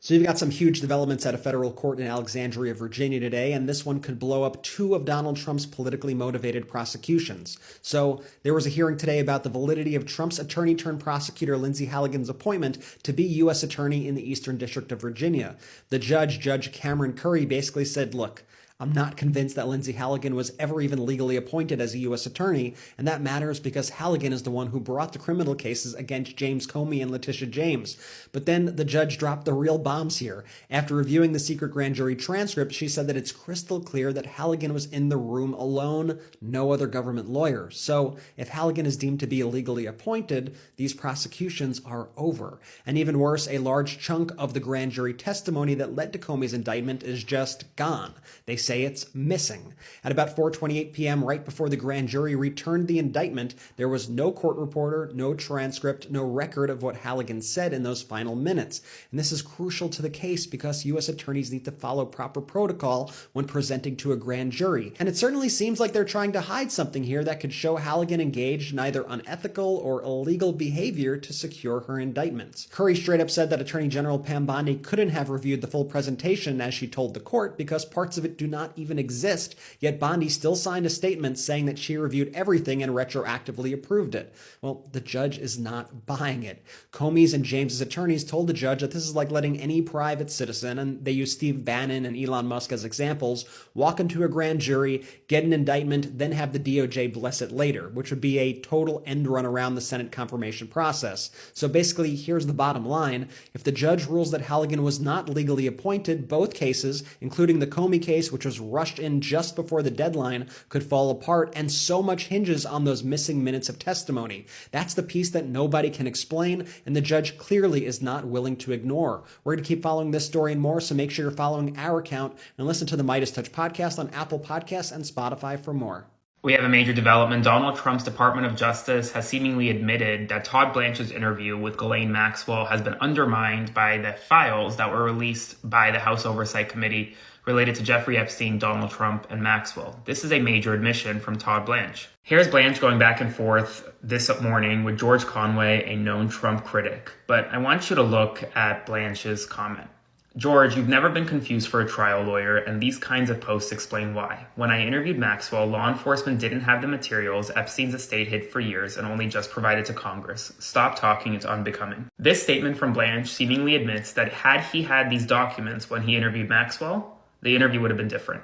So you've got some huge developments at a federal court in Alexandria, Virginia today, and this one could blow up two of Donald Trump's politically motivated prosecutions. So there was a hearing today about the validity of Trump's attorney-turned-prosecutor Lindsay Halligan's appointment to be U.S. Attorney in the Eastern District of Virginia. The judge, Judge Cameron Curry, basically said, look, I'm not convinced that Lindsay Halligan was ever even legally appointed as a U.S. attorney, and that matters because Halligan is the one who brought the criminal cases against James Comey and Letitia James. But then the judge dropped the real bombs here. After reviewing the secret grand jury transcript, she said that it's crystal clear that Halligan was in the room alone, no other government lawyer. So if Halligan is deemed to be illegally appointed, these prosecutions are over. And even worse, a large chunk of the grand jury testimony that led to Comey's indictment is just gone. They say it's missing. At about 4:28 p.m., right before the grand jury returned the indictment, there was no court reporter, no transcript, no record of what Halligan said in those final minutes. And this is crucial to the case because U.S. attorneys need to follow proper protocol when presenting to a grand jury. And it certainly seems like they're trying to hide something here that could show Halligan engaged in either unethical or illegal behavior to secure her indictments. Curry straight up said that Attorney General Pam Bondi couldn't have reviewed the full presentation as she told the court because parts of it do not even exist, yet Bondi still signed a statement saying that she reviewed everything and retroactively approved it. Well, the judge is not buying it. Comey's and James's attorneys told the judge that this is like letting any private citizen, and they use Steve Bannon and Elon Musk as examples, walk into a grand jury, get an indictment, then have the DOJ bless it later, which would be a total end run around the Senate confirmation process. So basically, here's the bottom line. If the judge rules that Halligan was not legally appointed, both cases, including the Comey case, which was rushed in just before the deadline, could fall apart, and so much hinges on those missing minutes of testimony. That's the piece that nobody can explain, and the judge clearly is not willing to ignore. We're going to keep following this story and more, so make sure you're following our account and listen to the Midas Touch podcast on Apple Podcasts and Spotify for more. We have a major development. Donald Trump's Department of Justice has seemingly admitted that Todd Blanche's interview with Ghislaine Maxwell has been undermined by the files that were released by the House Oversight Committee related to Jeffrey Epstein, Donald Trump, and Maxwell. This is a major admission from Todd Blanche. Here's Blanche going back and forth this morning with George Conway, a known Trump critic. But I want you to look at Blanche's comment. George, you've never been confused for a trial lawyer, and these kinds of posts explain why. When I interviewed Maxwell, law enforcement didn't have the materials Epstein's estate hid for years and only just provided to Congress. Stop talking, it's unbecoming. This statement from Blanche seemingly admits that had he had these documents when he interviewed Maxwell, the interview would have been different,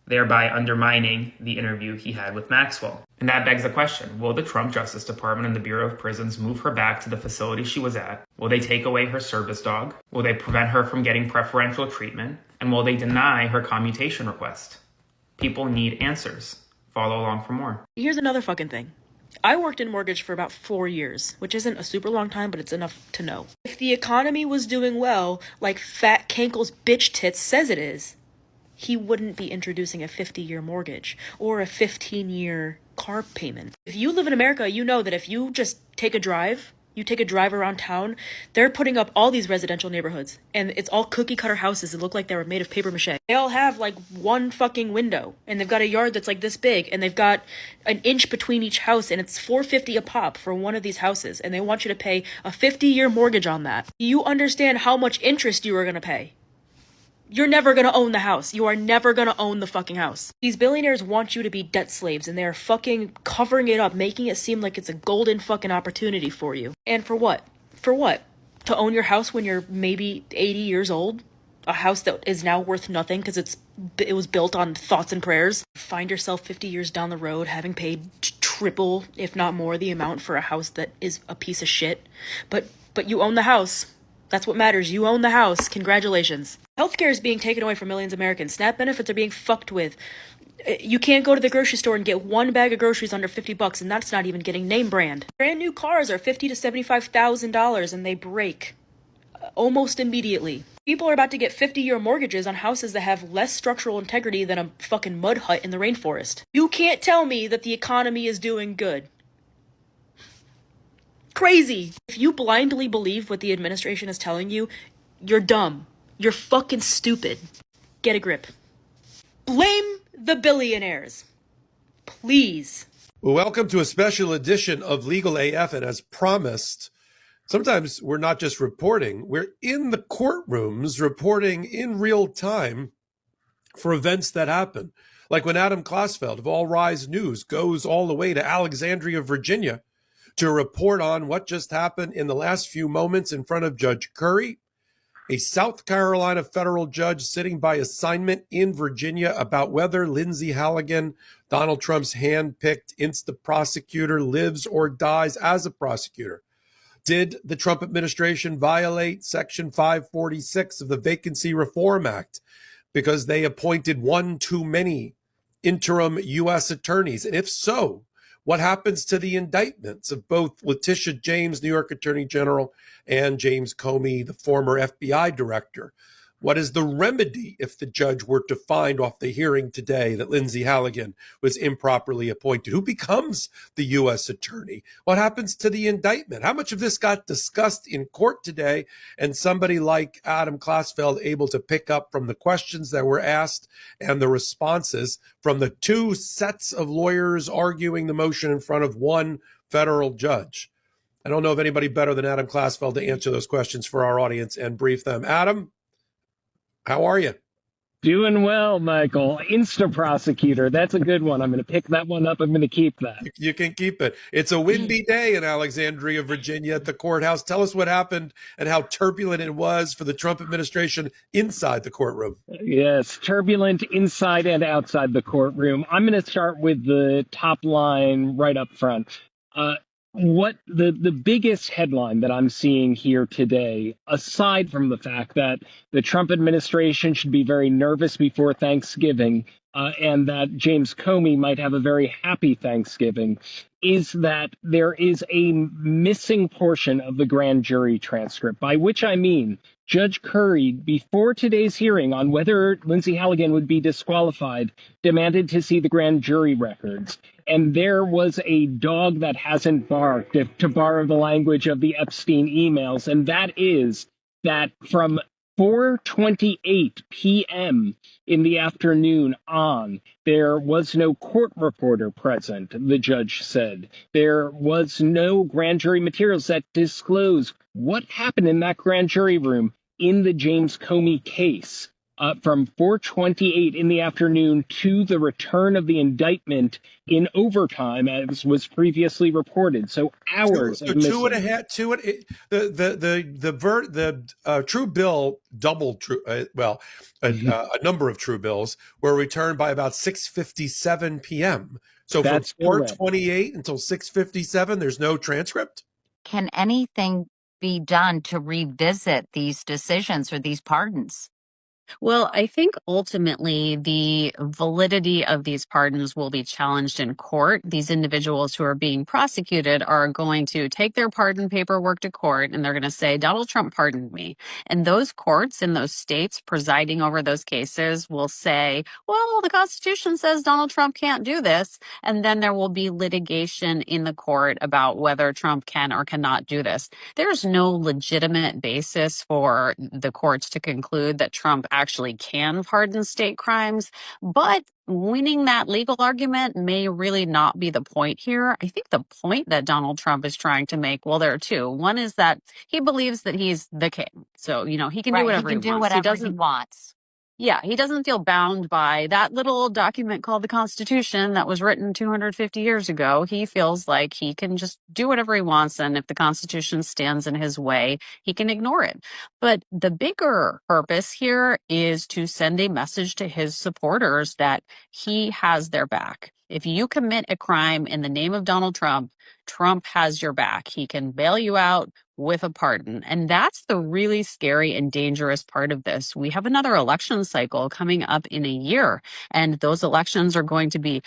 thereby undermining the interview he had with Maxwell. And that begs the question, will the Trump Justice Department and the Bureau of Prisons move her back to the facility she was at? Will they take away her service dog? Will they prevent her from getting preferential treatment? And will they deny her commutation request? People need answers. Follow along for more. Here's another fucking thing. I worked in mortgage for about 4 years, which isn't a super long time, but it's enough to know. If the economy was doing well, like Fat Cankle's bitch tits says it is, he wouldn't be introducing a 50-year mortgage or a 15-year car payment. If you live in America, you know that if you just take a drive around town, they're putting up all these residential neighborhoods, and it's all cookie cutter houses that look like they were made of paper mache. They all have like one fucking window, and they've got a yard that's like this big, and they've got an inch between each house, and it's $450 a pop for one of these houses, and they want you to pay a 50-year mortgage on that. You understand how much interest you are going to pay. You're never going to own the house. You are never going to own the fucking house. These billionaires want you to be debt slaves, and they're fucking covering it up, making it seem like it's a golden fucking opportunity for you. And for what? For what? To own your house when you're maybe 80 years old? A house that is now worth nothing because it was built on thoughts and prayers? Find yourself 50 years down the road having paid triple, if not more, the amount for a house that is a piece of shit. But you own the house. That's what matters. You own the house. Congratulations. Healthcare is being taken away from millions of Americans. SNAP benefits are being fucked with. You can't go to the grocery store and get one bag of groceries under $50, and that's not even getting name brand. Brand new cars are $50,000 to $75,000, and they break almost immediately. People are about to get 50-year mortgages on houses that have less structural integrity than a fucking mud hut in the rainforest. You can't tell me that the economy is doing good. Crazy. If you blindly believe what the administration is telling you, you're dumb. You're fucking stupid. Get a grip. Blame the billionaires. Please. Well, welcome to a special edition of Legal AF, and as promised, sometimes we're not just reporting, we're in the courtrooms reporting in real time for events that happen. Like when Adam Klasfeld of All Rise News goes all the way to Alexandria, Virginia to report on what just happened in the last few moments in front of Judge Curry, a South Carolina federal judge sitting by assignment in Virginia about whether Lindsay Halligan, Donald Trump's hand-picked instant prosecutor, lives or dies as a prosecutor. Did the Trump administration violate Section 546 of the Vacancy Reform Act because they appointed one too many interim U.S. attorneys? And if so, what happens to the indictments of both Letitia James, New York Attorney General, and James Comey, the former FBI director? What is the remedy if the judge were to find off the hearing today that Lindsay Halligan was improperly appointed? Who becomes the U.S. attorney? What happens to the indictment? How much of this got discussed in court today, and somebody like Adam Klasfeld able to pick up from the questions that were asked and the responses from the two sets of lawyers arguing the motion in front of one federal judge? I don't know of anybody better than Adam Klasfeld to answer those questions for our audience and brief them. Adam, how are you? Doing well, Michael. Insta prosecutor. That's a good one. I'm going to pick that one up. I'm going to keep that. You can keep it. It's a windy day in Alexandria, Virginia at the courthouse. Tell us what happened and how turbulent it was for the Trump administration inside the courtroom. Yes, turbulent inside and outside the courtroom. I'm going to start with the top line right up front. What the biggest headline that I'm seeing here today, aside from the fact that the Trump administration should be very nervous before Thanksgiving, and that James Comey might have a very happy Thanksgiving, is that there is a missing portion of the grand jury transcript, by which I mean Judge Curry, before today's hearing on whether Lindsay Halligan would be disqualified, demanded to see the grand jury records. And there was a dog that hasn't barked, if to borrow the language of the Epstein emails, and that is that from 4:28 p.m. in the afternoon on, there was no court reporter present, the judge said. There was no grand jury materials that disclose what happened in that grand jury room in the James Comey case. From 4:28 in the afternoon to the return of the indictment in overtime, as was previously reported. So hours of missing. The true bill, double true, a number of true bills were returned by about 6:57 p.m. So That's from 4:28 until 6:57, there's no transcript? Can anything be done to revisit these decisions or these pardons? Well, I think ultimately the validity of these pardons will be challenged in court. These individuals who are being prosecuted are going to take their pardon paperwork to court and they're going to say, Donald Trump pardoned me. And those courts in those states presiding over those cases will say, well, the Constitution says Donald Trump can't do this. And then there will be litigation in the court about whether Trump can or cannot do this. There's no legitimate basis for the courts to conclude that Trump actually can pardon state crimes, but winning that legal argument may really not be the point here. I think the point that Donald Trump is trying to make, well, there are two. One is that he believes that he's the king. So, he can do whatever he wants. Whatever he wants. Yeah, he doesn't feel bound by that little document called the Constitution that was written 250 years ago. He feels like he can just do whatever he wants, and if the Constitution stands in his way, he can ignore it. But the bigger purpose here is to send a message to his supporters that he has their back. If you commit a crime in the name of Donald Trump, Trump has your back. He can bail you out with a pardon. And that's the really scary and dangerous part of this. We have another election cycle coming up in a year, and those elections are going to be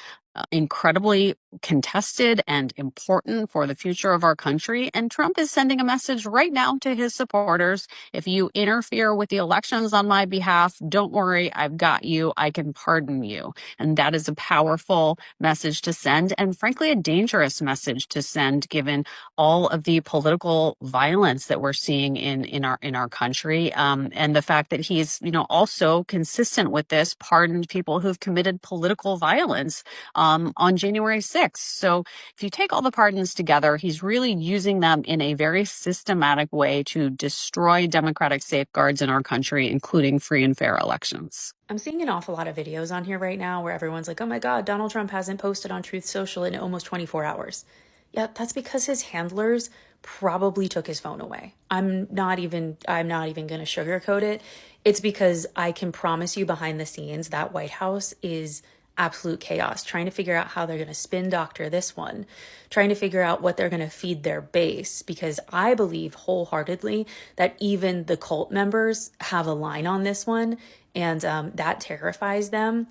incredibly contested and important for the future of our country. And Trump is sending a message right now to his supporters. If you interfere with the elections on my behalf, don't worry, I've got you. I can pardon you. And that is a powerful message to send, and frankly, a dangerous message to send, given all of the political violence that we're seeing in our country, and the fact that he's also consistent with this, pardoned people who've committed political violence on January 6th. So if you take all the pardons together, he's really using them in a very systematic way to destroy democratic safeguards in our country, including free and fair elections. I'm seeing an awful lot of videos on here right now where everyone's like, oh my God, Donald Trump hasn't posted on Truth Social in almost 24 hours. Yeah, that's because his handlers probably took his phone away. I'm not even going to sugarcoat it. It's because I can promise you behind the scenes that White House is absolute chaos, trying to figure out how they're going to spin doctor this one, trying to figure out what they're going to feed their base, because I believe wholeheartedly that even the cult members have a line on this one, and that terrifies them.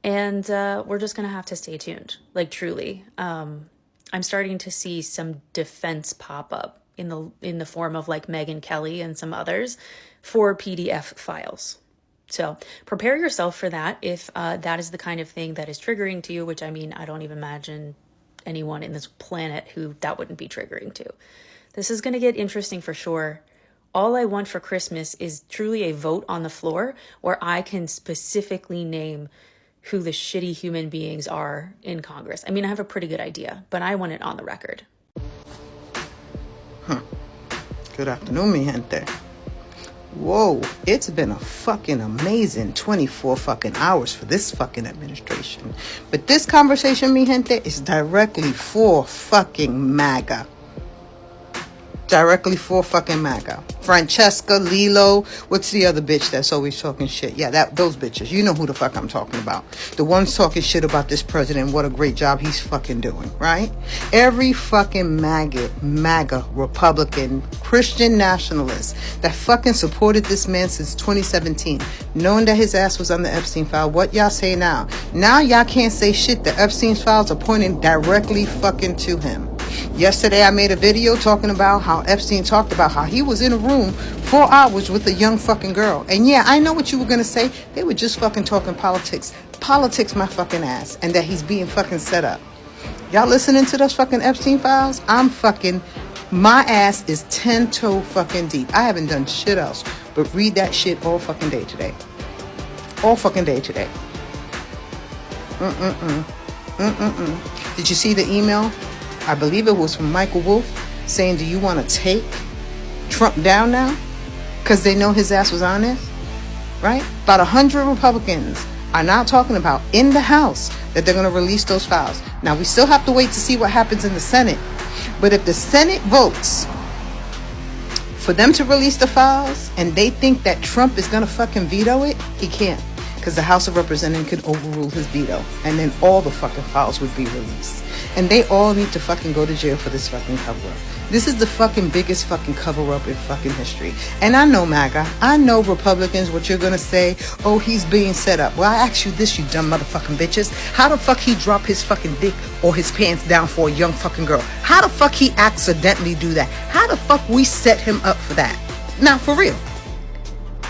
And we're just going to have to stay tuned, like truly. I'm starting to see some defense pop up in the form of like Megyn Kelly and some others for PDF files. So prepare yourself for that if that is the kind of thing that is triggering to you, which I mean, I don't even imagine anyone in this planet who that wouldn't be triggering to. This is going to get interesting for sure. All I want for Christmas is truly a vote on the floor where I can specifically name who the shitty human beings are in Congress. I mean, I have a pretty good idea, but I want it on the record. Good afternoon, mi gente. Whoa, it's been a fucking amazing 24 fucking hours for this fucking administration. But this conversation, mi gente, is directly for fucking MAGA. Directly for fucking MAGA. Francesca, Lilo, what's the other bitch that's always talking shit? Yeah, those bitches. You know who the fuck I'm talking about. The ones talking shit about this president, what a great job he's fucking doing, right? Every fucking MAGA, Republican, Christian nationalist that fucking supported this man since 2017, knowing that his ass was on the Epstein file, what y'all say now? Now y'all can't say shit. The Epstein files are pointing directly fucking to him. Yesterday I made a video talking about how Epstein talked about how he was in a room 4 hours with a young fucking girl. And yeah, I know what you were gonna say. They were just fucking talking politics. Politics my fucking ass. And that he's being fucking set up. Y'all listening to those fucking Epstein files? My ass is 10-toe fucking deep. I haven't done shit else but read that shit all fucking day today. All fucking day today. Did you see the email? I believe it was from Michael Wolff saying, do you want to take Trump down now? Because they know his ass was on this, right? About 100 Republicans are now talking about in the House that they're going to release those files. Now, we still have to wait to see what happens in the Senate. But if the Senate votes for them to release the files and they think that Trump is going to fucking veto it, he can't. Because the House of Representatives could overrule his veto. And then all the fucking files would be released. And they all need to fucking go to jail for this fucking cover-up. This is the fucking biggest fucking cover-up in fucking history. And I know MAGA. I know Republicans what you're going to say. Oh, he's being set up. Well, I ask you this, you dumb motherfucking bitches. How the fuck he drop his fucking dick or his pants down for a young fucking girl? How the fuck he accidentally do that? How the fuck we set him up for that? Now, for real.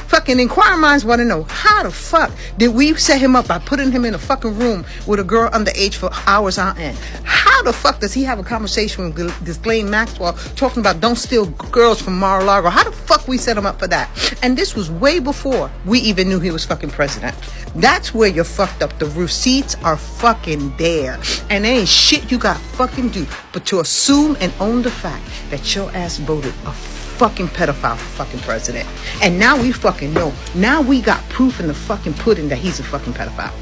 Fucking inquiring minds want to know, how the fuck did we set him up by putting him in a fucking room with a girl underage for hours on end? How the fuck does he have a conversation with this Ghislaine Maxwell talking about don't steal girls from Mar-a-Lago? How the fuck we set him up for that? And this was way before we even knew he was fucking president. That's where you're fucked up. The receipts are fucking there. And there ain't shit you got fucking do but to assume and own the fact that your ass voted a fucking pedophile fucking president. And now we fucking know. Now we got proof in the fucking pudding that he's a fucking pedophile.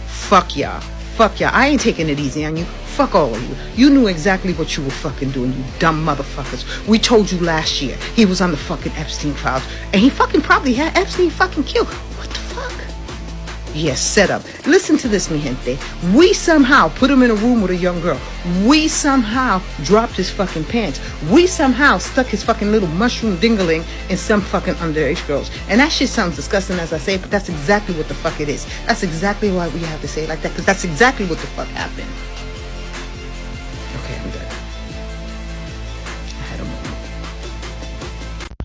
Fuck y'all. Fuck y'all. I ain't taking it easy on you. Fuck all of you. You knew exactly what you were fucking doing, you dumb motherfuckers. We told you last year he was on the fucking Epstein files. And he fucking probably had Epstein fucking killed. What the fuck? Yes, set up. Listen to this, mi gente. We somehow put him in a room with a young girl. We somehow dropped his fucking pants. We somehow stuck his fucking little mushroom dingaling in some fucking underage girls. And that shit sounds disgusting as I say, but that's exactly what the fuck it is. That's exactly why we have to say it like that, because that's exactly what the fuck happened. Okay, I'm done. I had a moment.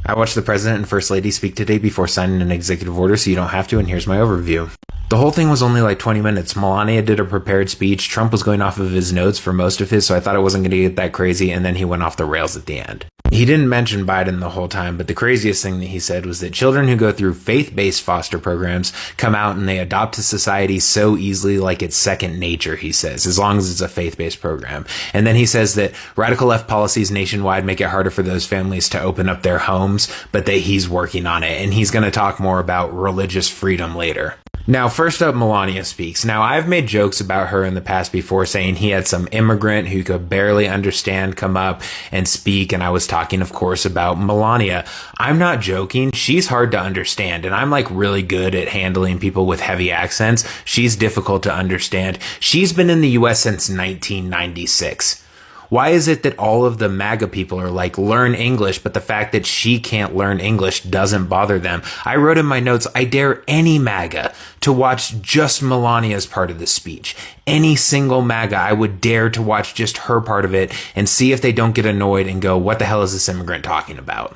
I watched the President and First Lady speak today before signing an executive order so you don't have to, and here's my overview. The whole thing was only like 20 minutes. Melania did a prepared speech. Trump was going off of his notes for most of his, so I thought it wasn't going to get that crazy, and then he went off the rails at the end. He didn't mention Biden the whole time, but the craziest thing that he said was that children who go through faith-based foster programs come out and they adopt to society so easily like it's second nature, he says, as long as it's a faith-based program. And then he says that radical left policies nationwide make it harder for those families to open up their homes, but that he's working on it, and he's going to talk more about religious freedom later. Now, first up, Melania speaks. Now, I've made jokes about her in the past before, saying he had some immigrant who could barely understand come up and speak, and I was talking, of course, about Melania. I'm not joking. She's hard to understand, and I'm like really good at handling people with heavy accents. She's difficult to understand. She's been in the U.S. since 1996. Why is it that all of the MAGA people are like, learn English, but the fact that she can't learn English doesn't bother them? I wrote in my notes, I dare any MAGA to watch just Melania's part of the speech. Any single MAGA, I would dare to watch just her part of it and see if they don't get annoyed and go, what the hell is this immigrant talking about?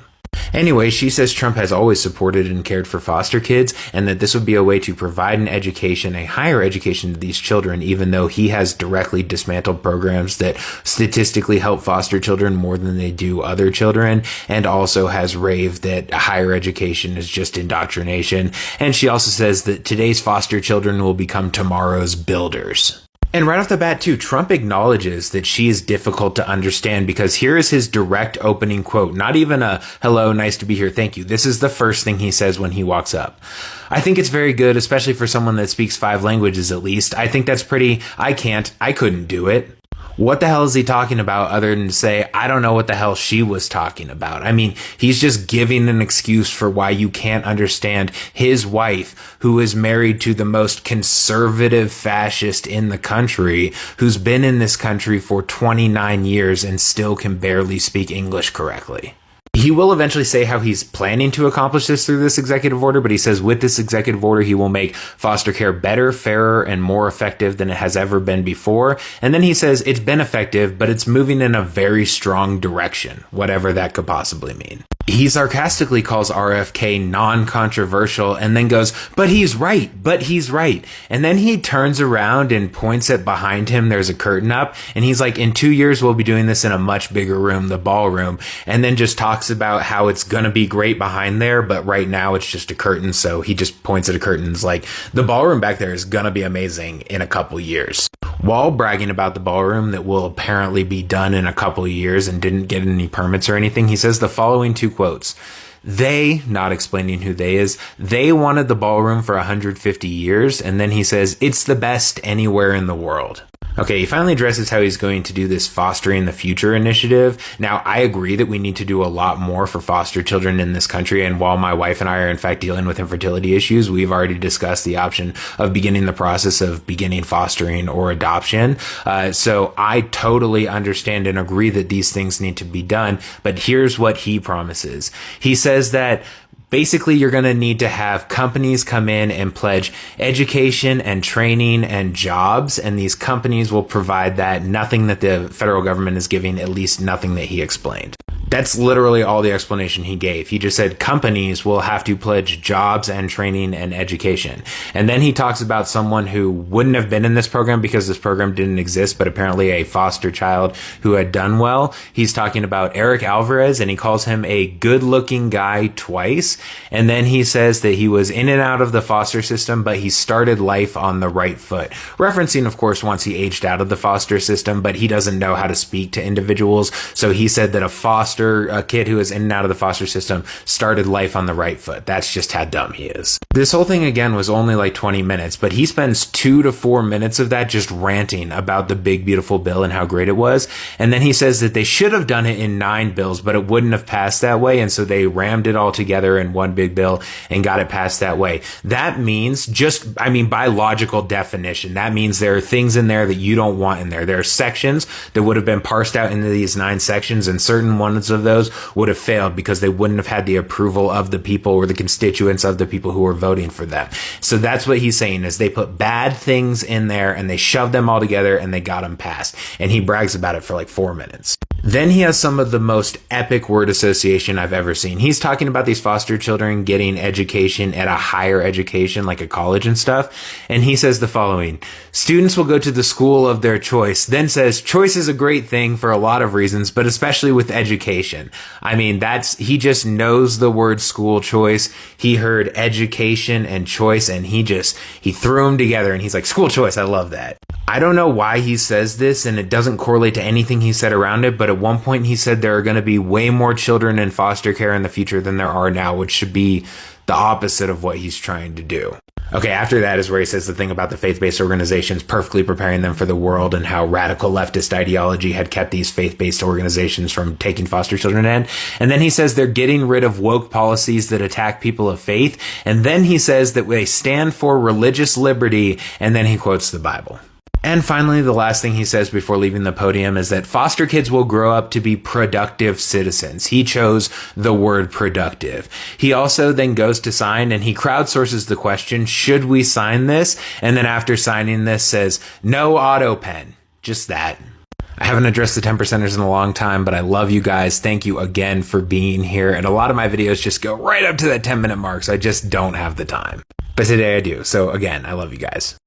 Anyway, she says Trump has always supported and cared for foster kids, and that this would be a way to provide an education, a higher education to these children, even though he has directly dismantled programs that statistically help foster children more than they do other children, and also has raved that higher education is just indoctrination. And she also says that today's foster children will become tomorrow's builders. And right off the bat, too, Trump acknowledges that she is difficult to understand, because here is his direct opening quote. Not even a, hello, nice to be here, thank you. This is the first thing he says when he walks up. I think it's very good, especially for someone that speaks 5 languages at least. I think that's pretty, I couldn't do it. What the hell is he talking about other than to say, I don't know what the hell she was talking about? I mean, he's just giving an excuse for why you can't understand his wife, who is married to the most conservative fascist in the country, who's been in this country for 29 years and still can barely speak English correctly. He will eventually say how he's planning to accomplish this through this executive order, but he says with this executive order, he will make foster care better, fairer, and more effective than it has ever been before. And then he says it's been effective, but it's moving in a very strong direction, whatever that could possibly mean. He sarcastically calls RFK non-controversial and then goes, but he's right. And then he turns around and points at behind him. There's a curtain up, and he's like, in 2 years, we'll be doing this in a much bigger room, the ballroom. And then just talks about how it's going to be great behind there, but right now it's just a curtain. So he just points at a curtain and is like, the ballroom back there is going to be amazing in a couple years. While bragging about the ballroom that will apparently be done in a couple of years and didn't get any permits or anything, he says the following 2 quotes. They, not explaining who they is, they wanted the ballroom for 150 years. And then he says, it's the best anywhere in the world. Okay, he finally addresses how he's going to do this Fostering the Future initiative. Now, I agree that we need to do a lot more for foster children in this country. And while my wife and I are in fact dealing with infertility issues, we've already discussed the option of beginning the process of beginning fostering or adoption. So I totally understand and agree that these things need to be done. But here's what he promises. He says that basically, you're going to need to have companies come in and pledge education and training and jobs, and these companies will provide that. Nothing that the federal government is giving, at least nothing that he explained. That's literally all the explanation he gave. He just said companies will have to pledge jobs and training and education. And then he talks about someone who wouldn't have been in this program because this program didn't exist, but apparently a foster child who had done well. He's talking about Eric Alvarez, and he calls him a good-looking guy twice. And then he says that he was in and out of the foster system, but he started life on the right foot. Referencing, of course, once he aged out of the foster system, but he doesn't know how to speak to individuals. So he said that a kid who is in and out of the foster system started life on the right foot. That's just how dumb he is. This whole thing, again, was only like 20 minutes, but he spends 2 to 4 minutes of that just ranting about the big, beautiful bill and how great it was. And then he says that they should have done it in 9 bills, but it wouldn't have passed that way. And so they rammed it all together in one big bill and got it passed that way. That means by logical definition, that means there are things in there that you don't want in there. There are sections that would have been parsed out into these 9 sections, and certain ones of those would have failed because they wouldn't have had the approval of the people or the constituents of the people who were voting for them. So that's what he's saying, is they put bad things in there and they shoved them all together and they got them passed. And he brags about it for like 4 minutes. Then he has some of the most epic word association I've ever seen. He's talking about these foster children getting education at a higher education, like a college and stuff. And he says the following: students will go to the school of their choice, then says choice is a great thing for a lot of reasons, but especially with education. I mean, he just knows the word school choice. He heard education and choice, and he threw them together, and he's like, school choice, I love that. I don't know why he says this, and it doesn't correlate to anything he said around it, but at one point he said there are going to be way more children in foster care in the future than there are now, which should be the opposite of what he's trying to do. Okay, after that is where he says the thing about the faith-based organizations perfectly preparing them for the world and how radical leftist ideology had kept these faith-based organizations from taking foster children in. And then he says they're getting rid of woke policies that attack people of faith. And then he says that they stand for religious liberty. And then he quotes the Bible. And finally, the last thing he says before leaving the podium is that foster kids will grow up to be productive citizens. He chose the word productive. He also then goes to sign, and he crowdsources the question, should we sign this? And then after signing this says, no auto pen. Just that. I haven't addressed the 10%ers in a long time, but I love you guys. Thank you again for being here. And a lot of my videos just go right up to that 10-minute mark, so I just don't have the time. But today I do. So again, I love you guys.